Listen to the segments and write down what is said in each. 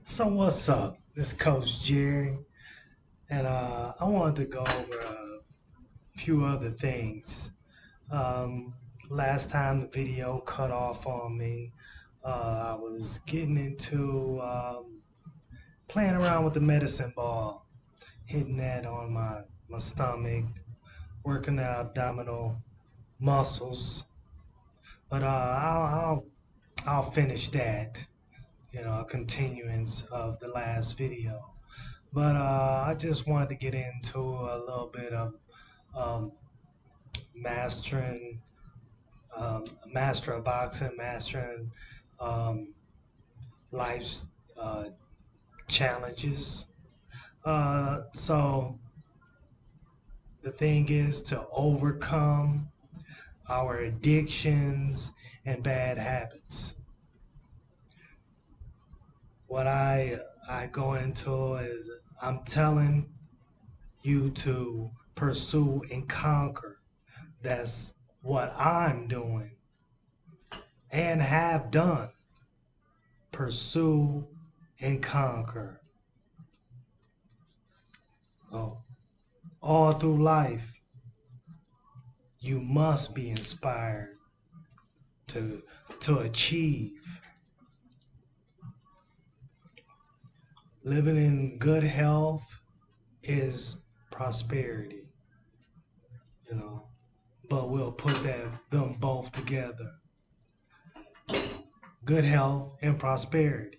So what's up? This Coach Jerry, and I wanted to go over a few other things. Um, Last time the video cut off on me, I was getting into playing around with the medicine ball, hitting that on my stomach, working the abdominal muscles. But I'll finish that. A continuance of the last video. But I just wanted to get into a little bit of um, mastering, master of boxing, mastering um, life's uh, challenges. So the thing is to overcome our addictions and bad habits. What I go into is I'm telling you to pursue and conquer. That's what I'm doing and have done. Pursue and conquer. So, all through life, you must be inspired to, to achieve. Living in good health is prosperity, you know, but we'll put them both together. Good health and prosperity.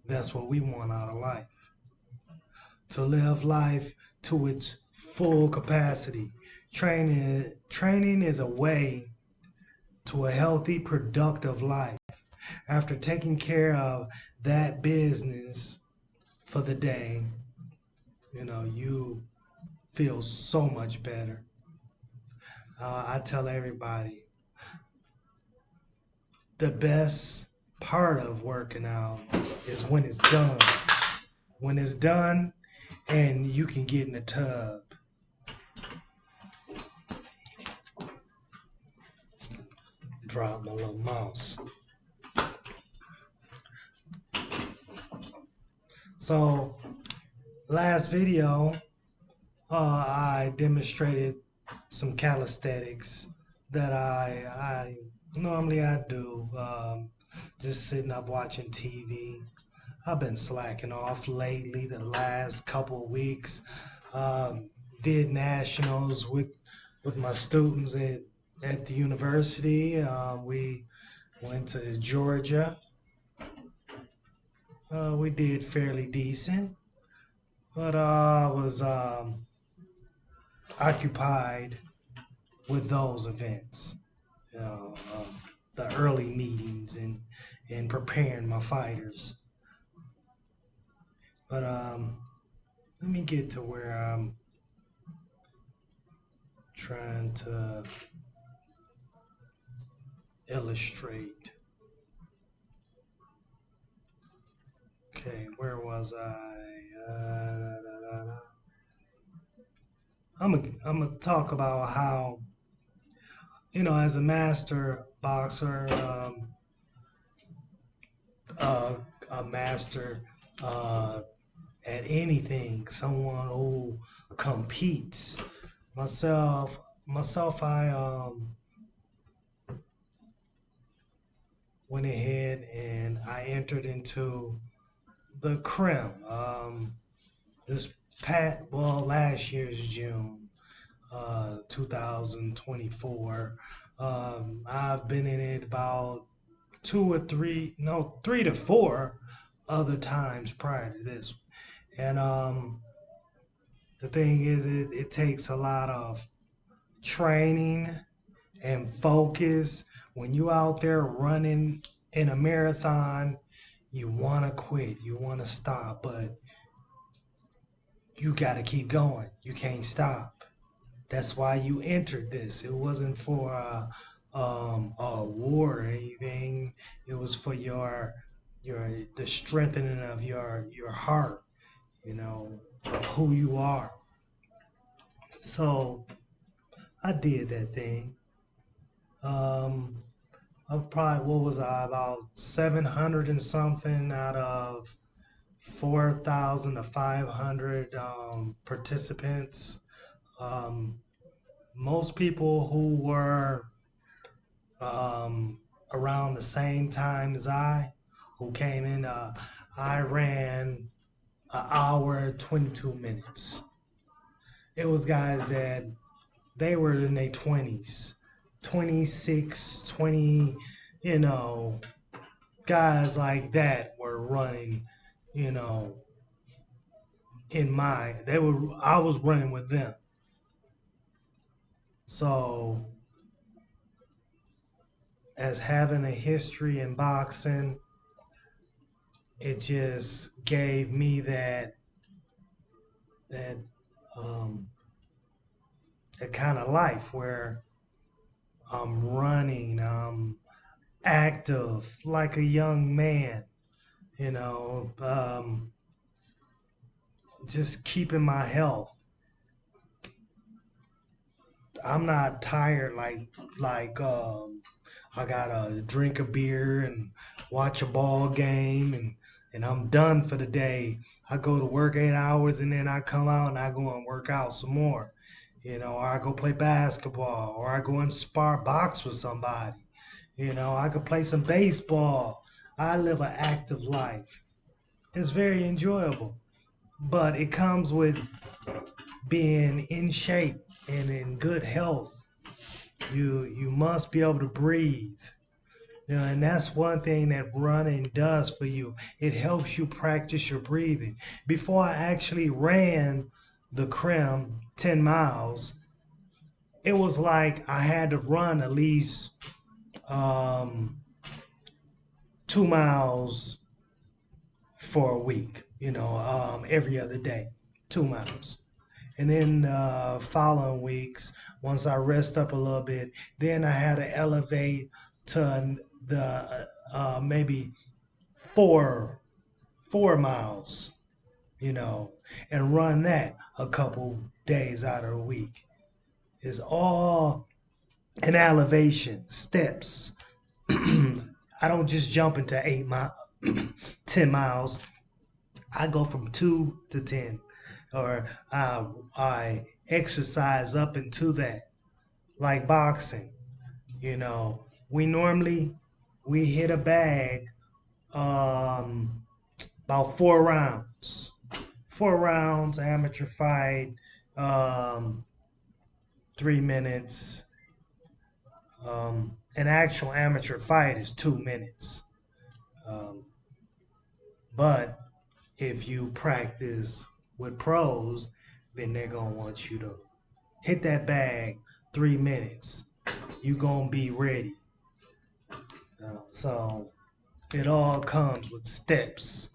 That's what we want out of life. To live life to its full capacity. Training is a way to a healthy, productive life. After taking care of that business for the day, you feel so much better. I tell everybody the best part of working out is when it's done. When it's done and you can get in the tub. Drop my little mouse. So, last video, I demonstrated some calisthenics that I normally I do. Just sitting up watching TV. I've been slacking off lately. The last couple of weeks, did nationals with my students at the university. We went to Georgia. We did fairly decent, but I was occupied with those events. You know, the early meetings and preparing my fighters. But let me get to where I'm trying to illustrate. Okay, where was I? I'm gonna talk about how, as a master boxer, uh, a master uh, at anything, someone who competes. Myself, I went ahead and I entered into the Crim. This last year's June, 2024. I've been in it about two or three, no, 3 to 4 other times prior to this. And the thing is, it takes a lot of training and focus. When you out there running in a marathon, you want to quit, you want to stop, but you got to keep going. You can't stop. That's why you entered this. It wasn't for a war or anything. It was for the strengthening of your heart. Of who you are. So I did that thing. I probably what was I about 700 and something out of 4,000 to 500 participants. Um, Most people who were um, around the same time as who came in, I ran an hour, 22 minutes. It was guys that they were in their 20s, 26, 20, you know, guys like that were running, you know, I was running with them. So, as having a history in boxing, it just gave me that um, that kind of life where I'm running, I'm active like a young man, you know, just keeping my health. I'm not tired like I gotta drink a beer and watch a ball game and I'm done for the day. I go to work 8 hours and then I come out and I go and work out some more. You know, or I go play basketball or I go and spar box with somebody. You know, I could play some baseball. I live an active life. It's very enjoyable. But it comes with being in shape and in good health. You must be able to breathe. You know, and that's one thing that running does for you. It helps you practice your breathing. Before I actually ran the Krim 10 miles, it was like I had to run at least um, 2 miles for a week, every other day, 2 miles. And then following weeks, once I rest up a little bit, then I had to elevate to the maybe four 4 miles, and run that a couple days out of the week. It's all an elevation, steps. I don't just jump into 8 mile, 10 miles. I go from 2 to 10, or I exercise up into that, like boxing. We hit a bag um, about 4 rounds. 4 rounds, amateur fight, um, 3 minutes. An actual amateur fight is 2 minutes. Um, but if you practice with pros, then they're gonna want you to hit that bag 3 minutes. You gonna be ready. So it all comes with steps.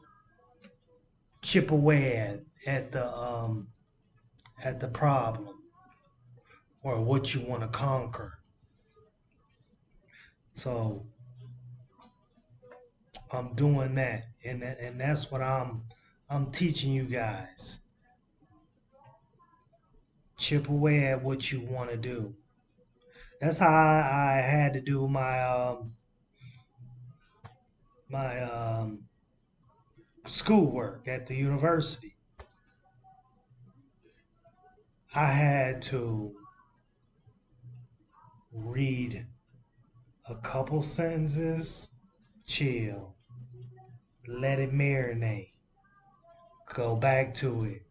Chip away at the problem or what you want to conquer. So I'm doing that, and that's what I'm teaching you guys. Chip away at what you want to do. That's how I had to do my schoolwork at the university. I had to read a couple sentences, chill, let it marinate, go back to it,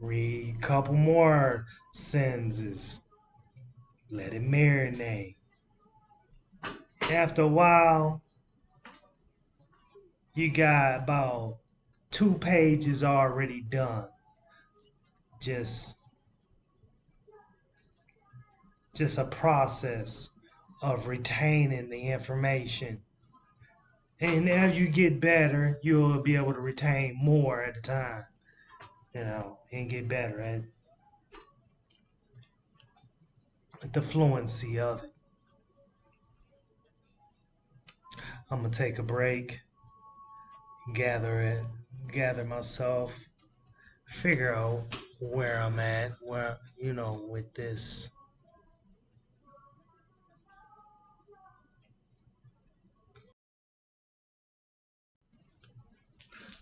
read a couple more sentences, let it marinate. After a while, you got about 2 pages already done. Just a process of retaining the information. And as you get better, you'll be able to retain more at a time, and get better at the fluency of it. I'm gonna take a break, gather myself, figure out where I'm at, with this.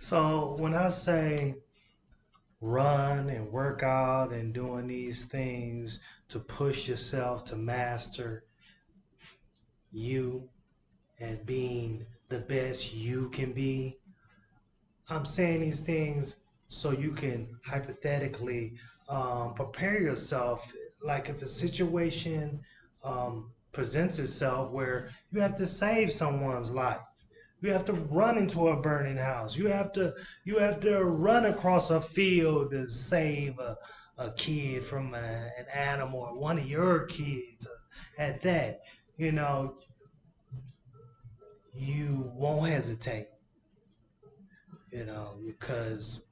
So when I say run and work out and doing these things to push yourself to master you and being the best you can be, I'm saying these things so you can hypothetically prepare yourself. Like if a situation presents itself where you have to save someone's life, you have to run into a burning house, you have to run across a field to save a kid from an animal or one of your kids. At that, you know, you won't hesitate, because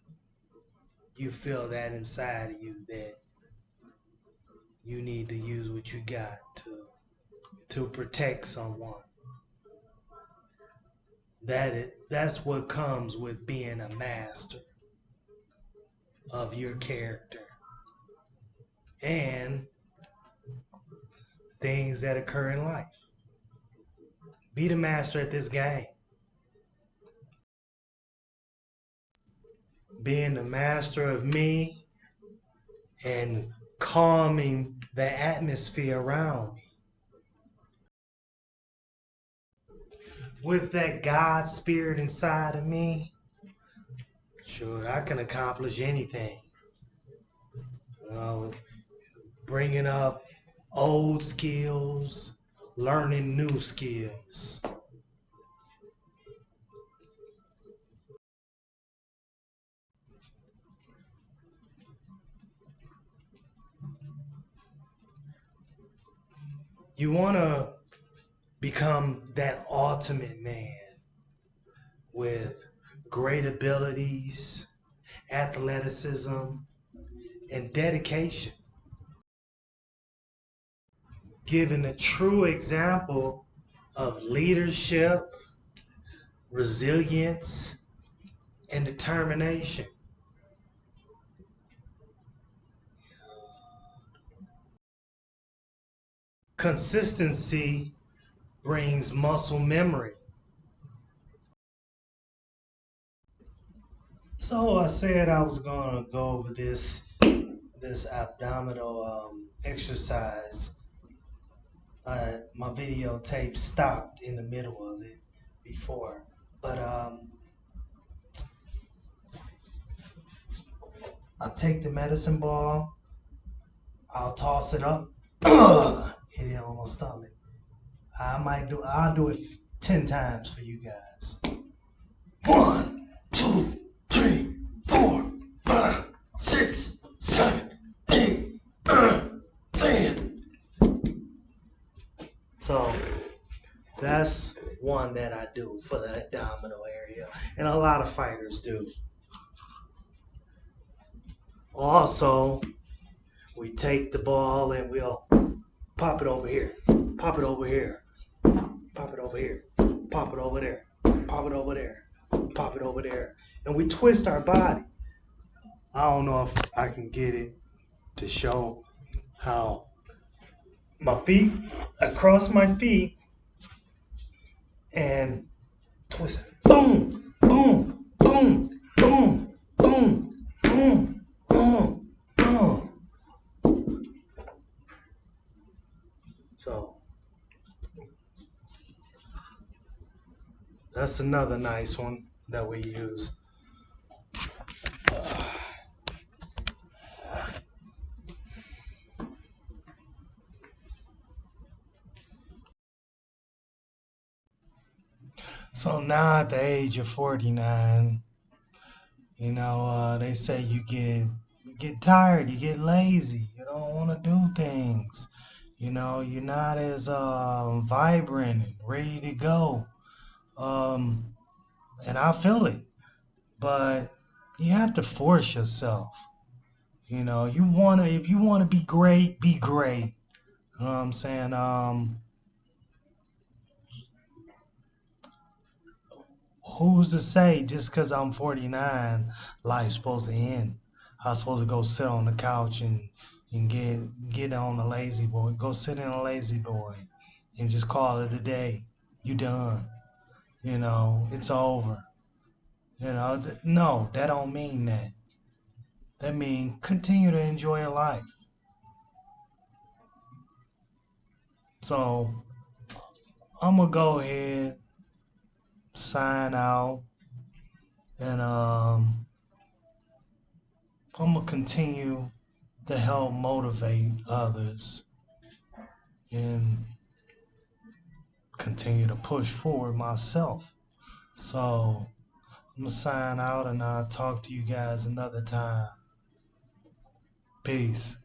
you feel that inside of you that you need to use what you got to protect someone. That's what comes with being a master of your character and things that occur in life. Be the master at this game. Being the master of me and calming the atmosphere around me. With that God spirit inside of me, sure, I can accomplish anything. Uh, Bringing up old skills, learning new skills. You want to become that ultimate man with great abilities, athleticism, and dedication. Giving a true example of leadership, resilience, and determination. Consistency brings muscle memory. So I said I was gonna go over this abdominal exercise. My videotape stopped in the middle of it before, but I'll take the medicine ball, I'll toss it up, hit it on my stomach. I'll do it 10 times for you guys. 1, 2, 3, 4, 5, 6, 7, 8, 9, 10. So that's one that I do for the abdominal area, and a lot of fighters do. Also, we take the ball and we'll pop it over here, pop it over here, pop it over here, pop it over there, pop it over there, pop it over there, and we twist our body. I don't know if I can get it to show how my feet, across my feet, and twist it. Boom, boom, boom, boom, boom, boom, boom, boom. So that's another nice one that we use. So now at the age of 49, they say you get tired, you get lazy, you don't want to do things. You're not as vibrant and ready to go. Um, and I feel it, but you have to force yourself. If you wanna be great, be great. You know what I'm saying? Who's to say just because I'm 49, life's supposed to end? I'm supposed to go sit on the couch and get on the lazy boy. Go sit in a lazy boy and just call it a day. You done. It's over. No, that don't mean that. That mean continue to enjoy your life. So I'm gonna go ahead, sign out, and I'm gonna continue to help motivate others and continue to push forward myself. So I'm gonna sign out and I'll talk to you guys another time. Peace.